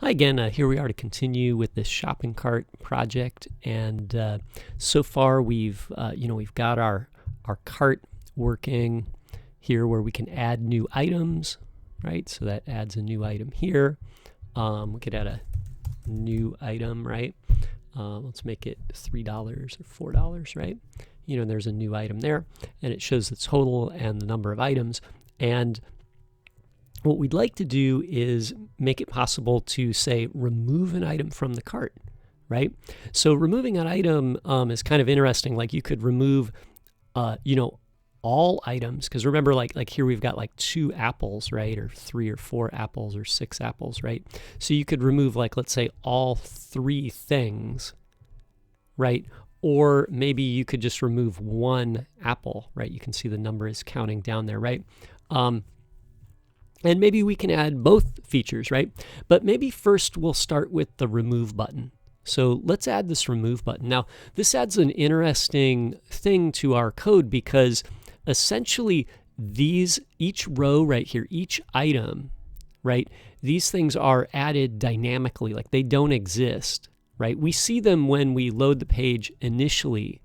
Hi again, here we are to continue with this shopping cart project, and so far we've got our cart working here where we can add new items, right? So that adds a new item here. We could add a new item, right? Let's make it $3 or $4, right? There's a new item there, and it shows the total and the number of items. And what we'd like to do is make it possible to, say, remove an item from the cart, right? So removing an item is kind of interesting. Like you could remove, all items, because remember, like here we've got like 2 apples, right? Or 3 or 4 apples or 6 apples, right? So you could remove, like, let's say all 3 things, right? Or maybe you could just remove 1 apple, right? You can see the number is counting down there, right? And maybe we can add both features, right? But maybe first we'll start with the remove button. So let's add this remove button. Now, this adds an interesting thing to our code because essentially each row right here, each item, right? These things are added dynamically, like they don't exist, right? We see them when we load the page initially,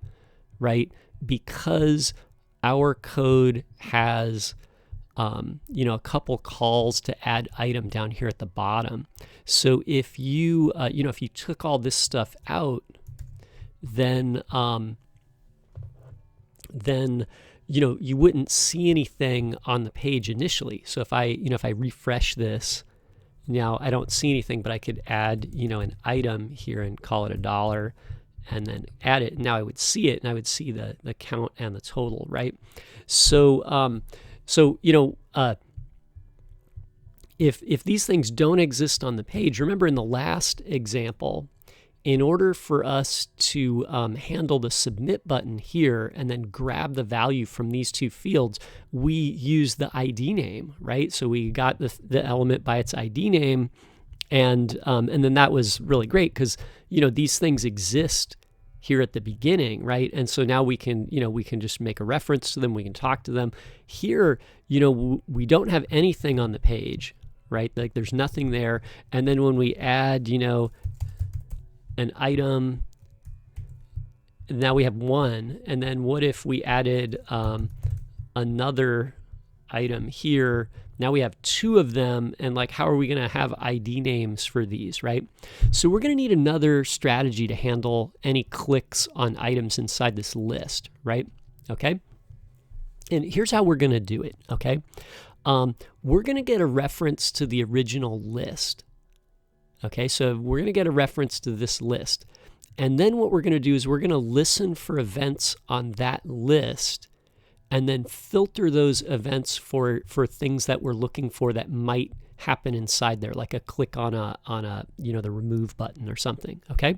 right? Because our code has a couple calls to add item down here at the bottom. So if you if you took all this stuff out, then you wouldn't see anything on the page initially. So if I refresh this, now I don't see anything, but I could add an item here and call it $1 and then add it. Now I would see it, and I would see the count and the total, right? So if these things don't exist on the page, remember in the last example, in order for us to handle the submit button here and then grab the value from these 2 fields, we use the ID name, right? So we got the element by its ID name, and then that was really great because these things exist here at the beginning, right? And so now we can just make a reference to them. We can talk to them. Here, we don't have anything on the page, right? Like there's nothing there. And then when we add, an item, now we have 1. And then what if we added another item here? Now we have 2 of them, and like how are we going to have ID names for these, right? So we're going to need another strategy to handle any clicks on items inside this list, right? Okay. And here's how we're going to do it, okay? We're going to get a reference to the original list. Okay, so we're going to get a reference to this list. And then what we're going to do is we're going to listen for events on that list and then filter those events for things that we're looking for that might happen inside there, like a click on the remove button or something. Okay,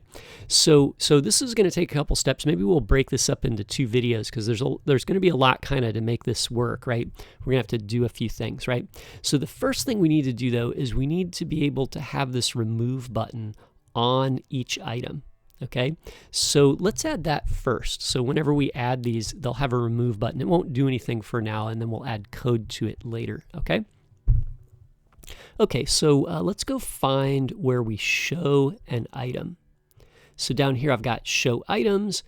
so this is going to take a couple steps. Maybe we'll break this up into 2 videos because there's going to be a lot kind of to make this work, right? We're going to have to do a few things, right? So the first thing we need to do though is we need to be able to have this remove button on each item. Okay, so let's add that first. So whenever we add these, they'll have a remove button. It won't do anything for now, and then we'll add code to it later. Okay, so let's go find where we show an item. So down here I've got show items,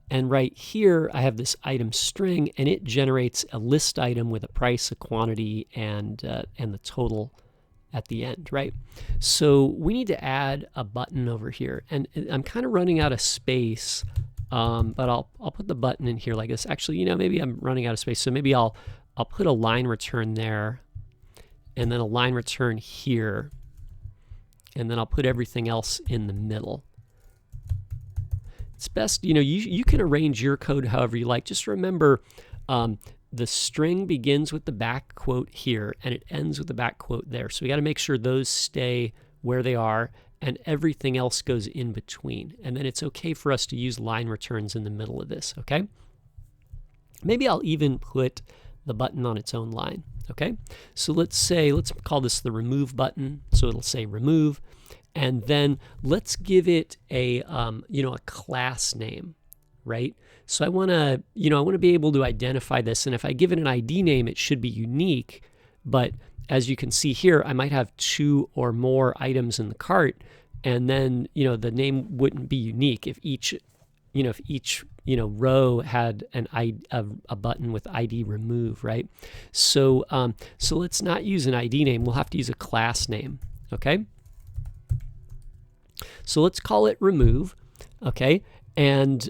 and right here I have this item string, and it generates a list item with a price, a quantity, and the total at the end, right? So we need to add a button over here, and I'm kind of running out of space, but I'll put the button in here like this. Actually, maybe I'm running out of space, so maybe I'll put a line return there, and then a line return here, and then I'll put everything else in the middle. It's best, you can arrange your code however you like. Just remember, the string begins with the back quote here, and it ends with the back quote there. So we got to make sure those stay where they are, and everything else goes in between. And then it's okay for us to use line returns in the middle of this, okay? Maybe I'll even put the button on its own line, okay? So let's call this the remove button. So it'll say remove, and then let's give it a class name, right? So I want to be able to identify this, and if I give it an ID name, it should be unique, but as you can see here, I might have 2 or more items in the cart, and then the name wouldn't be unique if each row had a button with ID remove, right? So so let's not use an ID name. We'll have to use a class name. Okay. So let's call it remove. Okay. And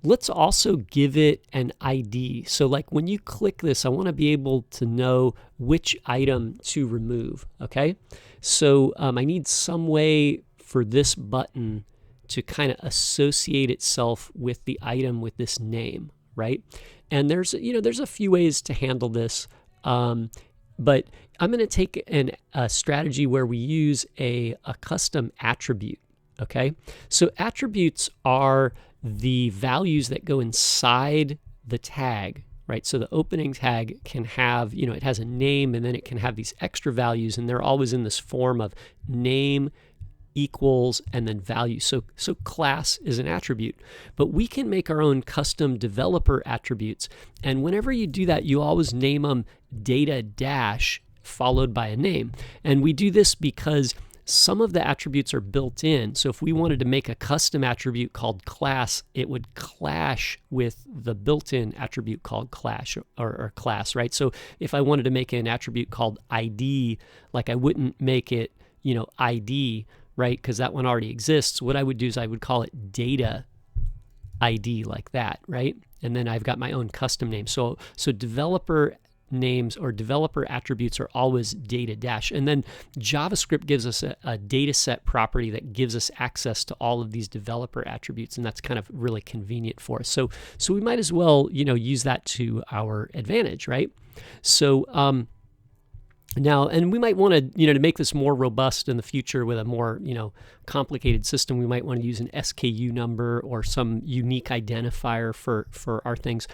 let's also give it an ID. So like when you click this, I want to be able to know which item to remove. Okay. So I need some way for this button to kind of associate itself with the item with this name, right? And there's a few ways to handle this, but I'm going to take a strategy where we use a custom attribute. Okay, so attributes are the values that go inside the tag, right? So the opening tag can have, it has a name, and then it can have these extra values, and they're always in this form of name equals and then value. So class is an attribute, but we can make our own custom developer attributes. And whenever you do that, you always name them data dash followed by a name. And we do this because some of the attributes are built in. So if we wanted to make a custom attribute called class, it would clash with the built-in attribute called class, or class, right? So if I wanted to make an attribute called ID, like I wouldn't make it, ID, right? Because that one already exists. What I would do is I would call it data ID, like that, right? And then I've got my own custom name. So developer names or developer attributes are always data dash. And then JavaScript gives us a data set property that gives us access to all of these developer attributes, and that's kind of really convenient for us. So we might as well, use that to our advantage, right? So now, and we might want to, to make this more robust in the future with a more, complicated system, we might want to use an SKU number or some unique identifier for our things.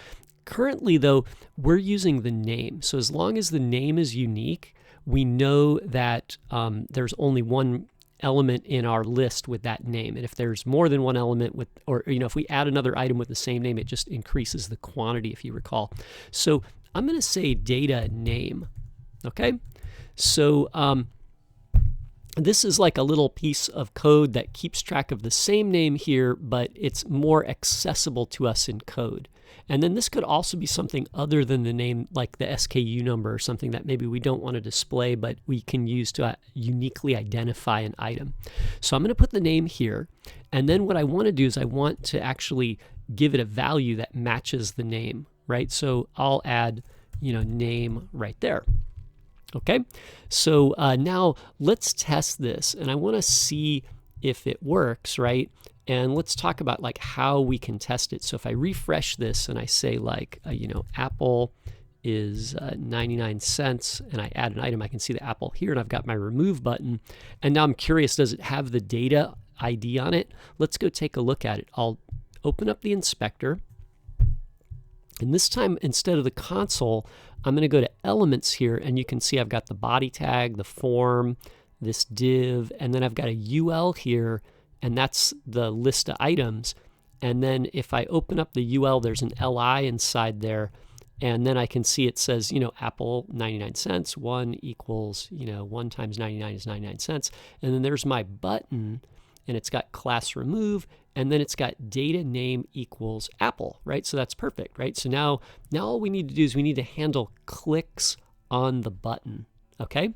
Currently, though, we're using the name. So as long as the name is unique, we know that there's only one element in our list with that name. And if there's more than one element with, or if we add another item with the same name, it just increases the quantity, if you recall. So I'm going to say data name. Okay. So this is like a little piece of code that keeps track of the same name here, but it's more accessible to us in code. And then this could also be something other than the name, like the SKU number, or something that maybe we don't want to display, but we can use to uniquely identify an item. So I'm going to put the name here. And then what I want to do is I want to actually give it a value that matches the name, right? So I'll add, name right there. Okay, so now let's test this, and I want to see if it works, right? And let's talk about like how we can test it. So if I refresh this and I say like, Apple is 99 cents, and I add an item, I can see the apple here, and I've got my remove button. And now I'm curious, does it have the data ID on it? Let's go take a look at it. I'll open up the inspector. And this time, instead of the console, I'm going to go to elements here, and you can see I've got the body tag, the form, this div, and then I've got a UL here, and that's the list of items. And then if I open up the UL, there's an LI inside there, and then I can see it says, Apple 99 cents, 1 equals, 1 times 99 is 99 cents. And then there's my button, and it's got class remove, and then it's got data name equals Apple, right? So that's perfect, right? So now all we need to do is we need to handle clicks on the button, okay?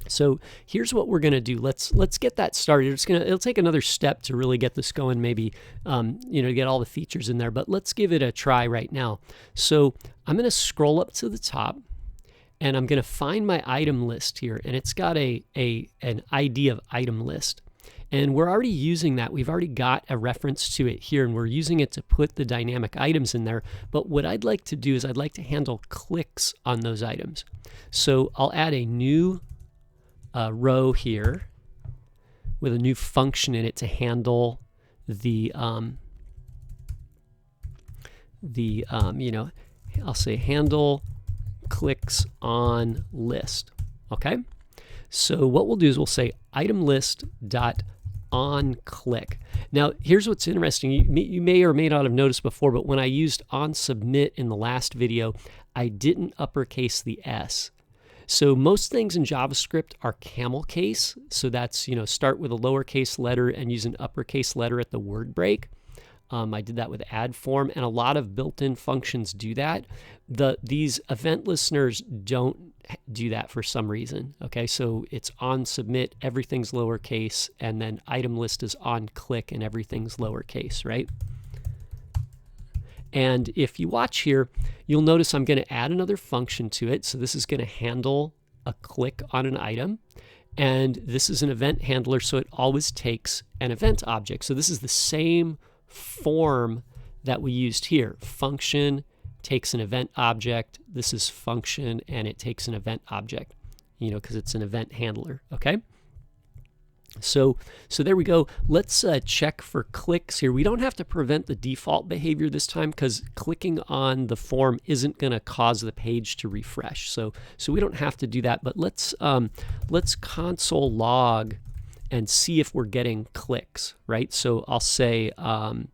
So here's what we're going to do. Let's get that started. It'll take another step to really get this going, maybe, to get all the features in there, but let's give it a try right now. So I'm going to scroll up to the top, and I'm going to find my item list here, and it's got an ID of item list. And we're already using that. We've already got a reference to it here, and we're using it to put the dynamic items in there. But what I'd like to do is I'd like to handle clicks on those items. So I'll add a new row here with a new function in it to handle the I'll say handle clicks on list. Okay. So what we'll do is we'll say item list dot on click. Now here's what's interesting. You may or may not have noticed before, but when I used on submit in the last video, I didn't uppercase the S. So most things in JavaScript are camel case. So that's, start with a lowercase letter and use an uppercase letter at the word break. I did that with add form, and a lot of built-in functions do that. These event listeners don't do that for some reason. Okay, so it's on submit, everything's lowercase, and then item list is on click and everything's lowercase, right? And if you watch here, you'll notice I'm going to add another function to it. So this is going to handle a click on an item. And this is an event handler, so it always takes an event object. So this is the same form that we used here. Function takes an event object. This is function, and it takes an event object, because it's an event handler, okay? So there we go. Let's check for clicks here. We don't have to prevent the default behavior this time because clicking on the form isn't going to cause the page to refresh. So we don't have to do that. But let's console log and see if we're getting clicks, right? So I'll say, how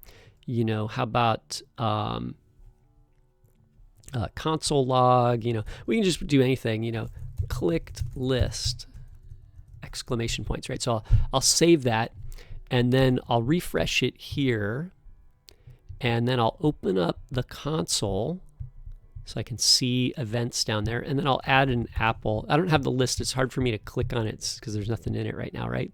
about console log? We can just do anything. Clicked list. Exclamation points, right? So I'll save that, and then I'll refresh it here, and then I'll open up the console so I can see events down there, and then I'll add an apple. I don't have the list. It's hard for me to click on it because there's nothing in it right now, right?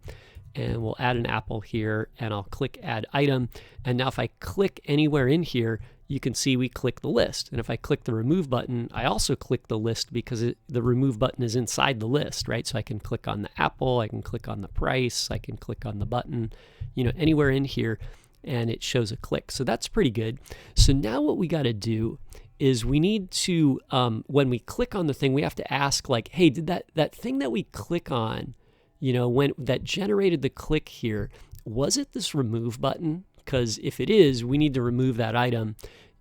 And we'll add an apple here, and I'll click add item, and now if I click anywhere in here, you can see we click the list. And if I click the remove button, I also click the list because the remove button is inside the list, right? So I can click on the apple, I can click on the price, I can click on the button, anywhere in here, and it shows a click. So that's pretty good. So now what we got to do is we need to, when we click on the thing, we have to ask like, hey, did that thing that we click on, when that generated the click here, was it this remove button? Because if it is, we need to remove that item.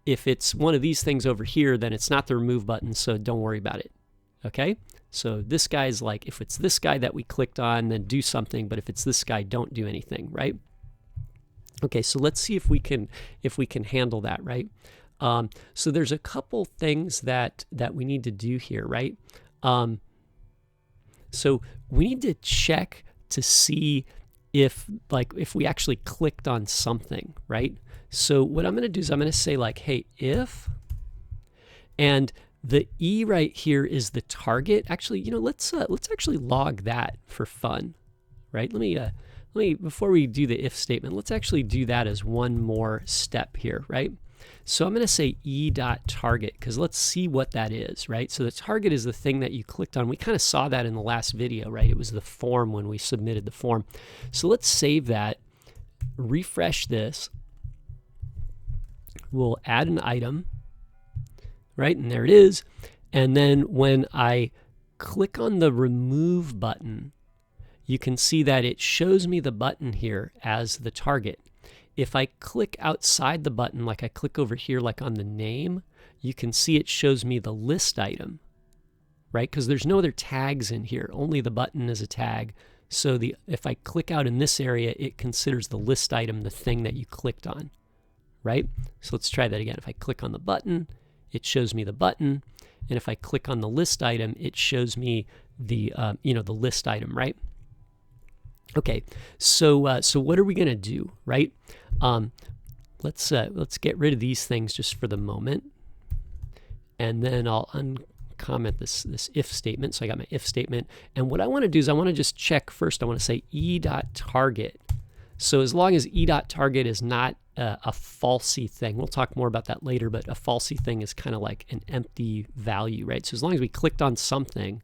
If it's one of these things over here, then it's not the remove button, so don't worry about it. Okay? So this guy's like, if it's this guy that we clicked on, then do something, but if it's this guy, don't do anything, right? Okay, so let's see if we can handle that, right? So there's a couple things that we need to do here, right? So we need to check to see if we actually clicked on something, right? So what I'm going to do is I'm going to say like, hey, if, and the E right here is the target. Actually, let's actually log that for fun, right? Let me before we do the if statement, let's actually do that as one more step here, right? So I'm going to say e.target because let's see what that is, right? So the target is the thing that you clicked on. We kind of saw that in the last video, right? It was the form when we submitted the form. So let's save that, refresh this. We'll add an item, right? And there it is. And then when I click on the remove button, you can see that it shows me the button here as the target. If I click outside the button, like I click over here, like on the name, you can see it shows me the list item, right? Because there's no other tags in here, only the button is a tag. So if I click out in this area, it considers the list item the thing that you clicked on, right? So let's try that again. If I click on the button, it shows me the button. And if I click on the list item, it shows me the, the list item, right? Okay, so what are we going to do, right? Let's get rid of these things just for the moment, and then I'll uncomment this if statement. So I got my if statement, and what I want to do is I want to just check first. I want to say e.target. So as long as e.target is not a falsy thing, we'll talk more about that later, but a falsy thing is kind of like an empty value, right? So as long as we clicked on something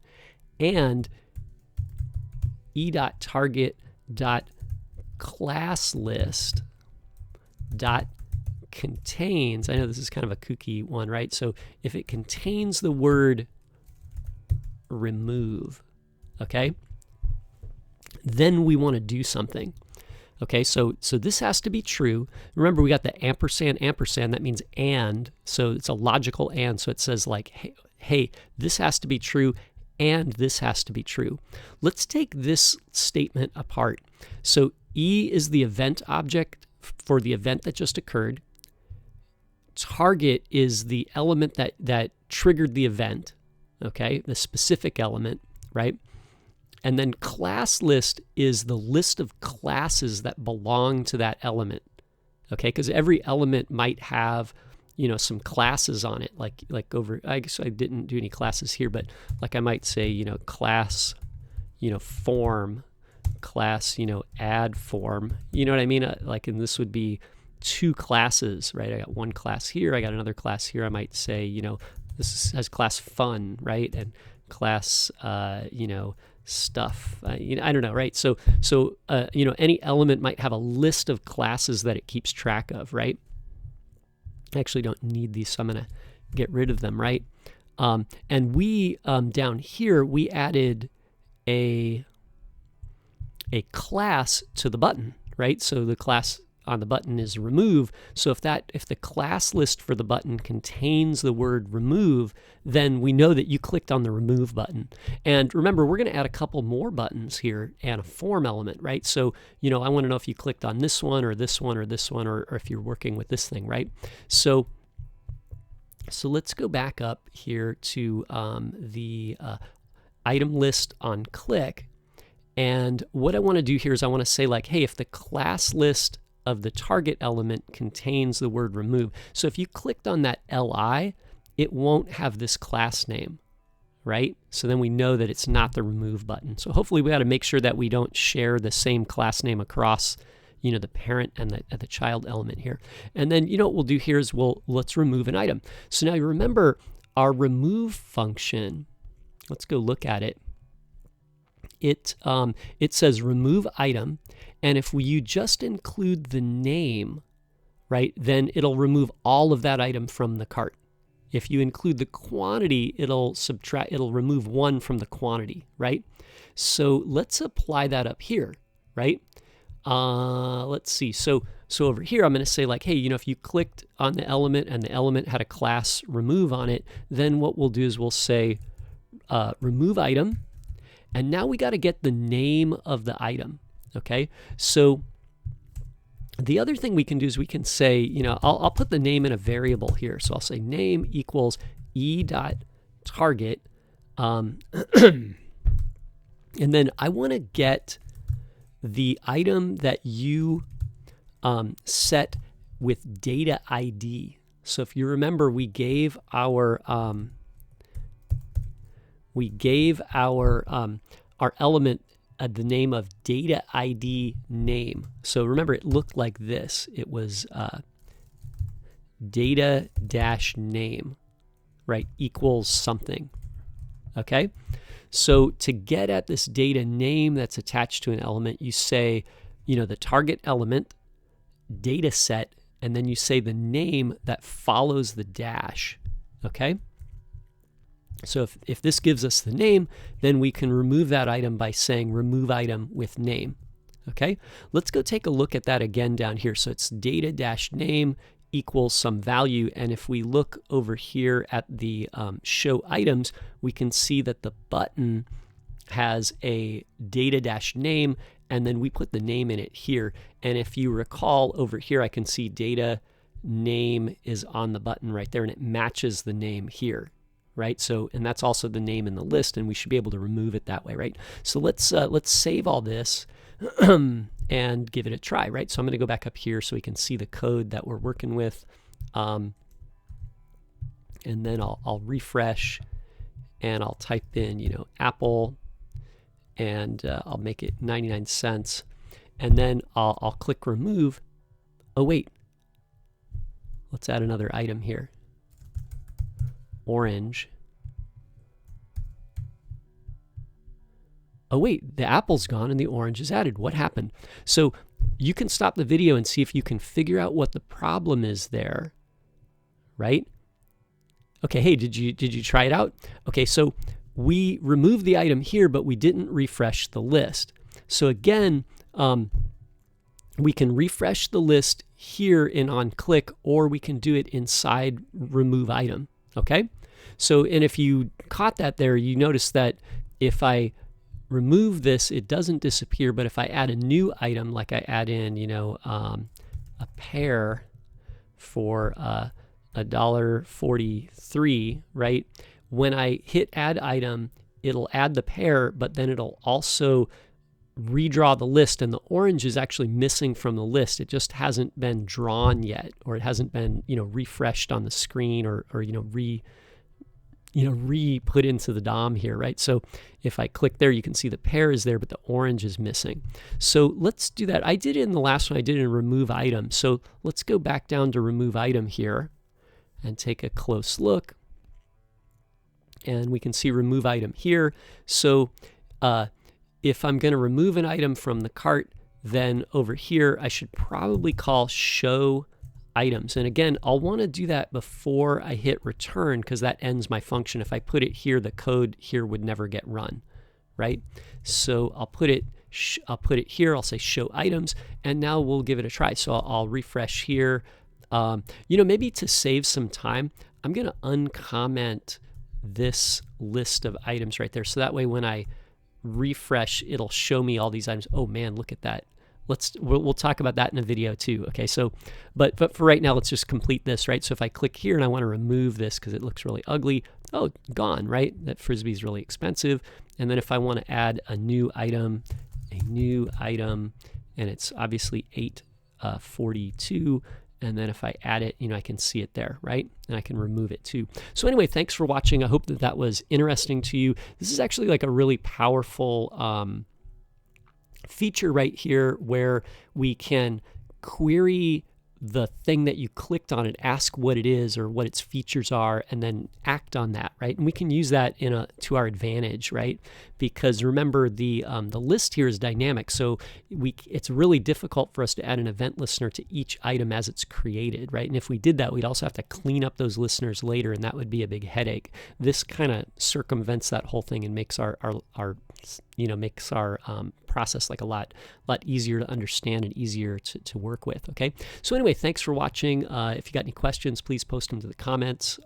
and e.target.classList contains, I know this is kind of a kooky one, right? So if it contains the word remove, okay, then we want to do something. Okay, so this has to be true. Remember, we got the ampersand, that means and, so it's a logical and, so it says like, hey, this has to be true and this has to be true. Let's take this statement apart. So E is the event object for the event that just occurred. Target is the element that triggered the event, okay, the specific element, right? And then class list is the list of classes that belong to that element, okay? Because every element might have, you know, some classes on it, like over, I guess I didn't do any classes here, but like I might say, you know, class, you know, form, class, you know, add form, you know what I mean? Like, and this would be two classes, right? I got one class here, I got another class here. I might say, you know, has class fun, right? And class, you know, stuff, you know, I don't know, right? So you know, any element might have a list of classes that it keeps track of, right? I actually don't need these, so I'm going to get rid of them, right? And we, down here, we added a class to the button, right? So the class on the button is remove. So if the class list for the button contains the word remove, then we know that you clicked on the remove button. And remember, we're going to add a couple more buttons here and a form element, right? So, you know, I want to know if you clicked on this one or this one or this one, or if you're working with this thing, right? So let's go back up here to the item list on click. And what I want to do here is I want to say, like, hey, if the class list of the target element contains the word remove. So if you clicked on that LI, it won't have this class name, right? So then we know that it's not the remove button. So hopefully we got to make sure that we don't share the same class name across, you know, the parent and the child element here. And then, you know, what we'll do here is let's remove an item. So now you remember our remove function. Let's go look at it. It says remove item, and if you just include the name, right, then it'll remove all of that item from the cart. If you include the quantity, it'll remove one from the quantity, right? So let's apply that up here, right? Let's see. So over here, I'm going to say, like, hey, you know, if you clicked on the element and the element had a class remove on it, then what we'll do is we'll say remove item. And now we got to get the name of the item, okay? So the other thing we can do is we can say, you know, I'll put the name in a variable here. So I'll say name equals e.target. And then I want to get the item that you set with data ID. So if you remember, we gave our element the name of data ID name. So remember, it looked like this. It was data dash name, right, equals something. Okay? So to get at this data name that's attached to an element, you say, you know, the target element, data set, and then you say the name that follows the dash. Okay? So if this gives us the name, then we can remove that item by saying remove item with name. Okay, let's go take a look at that again down here. So it's data dash name equals some value, and if we look over here at the show items, we can see that the button has a data dash name, and then we put the name in it here. And if you recall, over here I can see data name is on the button right there, and it matches the name here. Right, so, and that's also the name in the list, and we should be able to remove it that way, right? So let's save all this and give it a try, right? So I'm going to go back up here so we can see the code that we're working with, and then I'll refresh, and I'll type in, you know, Apple, and I'll make it 99 cents, and then I'll click remove. Oh wait, let's add another item here. Orange. Oh wait, the apple's gone and the orange is added. What happened? So you can stop the video and see if you can figure out what the problem is there, right? Okay, hey, did you try it out? Okay, so we removed the item here, but we didn't refresh the list. So again, we can refresh the list here in onClick, or we can do it inside remove item. Okay, so, and if you caught that there, you notice that if I remove this, it doesn't disappear, but if I add a new item, like I add in, you know, a pear for $1.43, right, when I hit add item, it'll add the pair, but then it'll also redraw the list, and the orange is actually missing from the list. It just hasn't been drawn yet, or it hasn't been, refreshed on the screen, or re-put into the DOM here, right? So if I click there, you can see the pair is there, but the orange is missing. So let's do that. I did it in the last one, I did it in remove item. So let's go back down to remove item here and take a close look. And we can see remove item here. So if I'm going to remove an item from the cart, then over here, I should probably call show items. And again, I'll want to do that before I hit return, because that ends my function. If I put it here, the code here would never get run, right? So I'll put it here. I'll say show items, and now we'll give it a try. So I'll refresh here. Maybe to save some time, I'm going to uncomment this list of items right there. So that way, when I refresh, it'll show me all these items. Oh man, look at that. We'll talk about that in a video too. Okay, so but for right now, let's just complete this, right? So if I click here and I want to remove this because it looks really ugly, oh, gone, right? That Frisbee is really expensive. And then if I want to add a new item, and it's obviously 842. And then if I add it, I can see it there, right? And I can remove it too. So anyway, thanks for watching. I hope that was interesting to you. This is actually like a really powerful feature right here, where we can query the thing that you clicked on and ask what it is or what its features are, and then act on that, right? And we can use that to our advantage, right? Because remember, the list here is dynamic, so it's really difficult for us to add an event listener to each item as it's created, right? And if we did that, we'd also have to clean up those listeners later, and that would be a big headache. This kind of circumvents that whole thing and makes our process like a lot easier to understand and easier to work with. Okay, so anyway, thanks for watching. If you got any questions, please post them to the comments.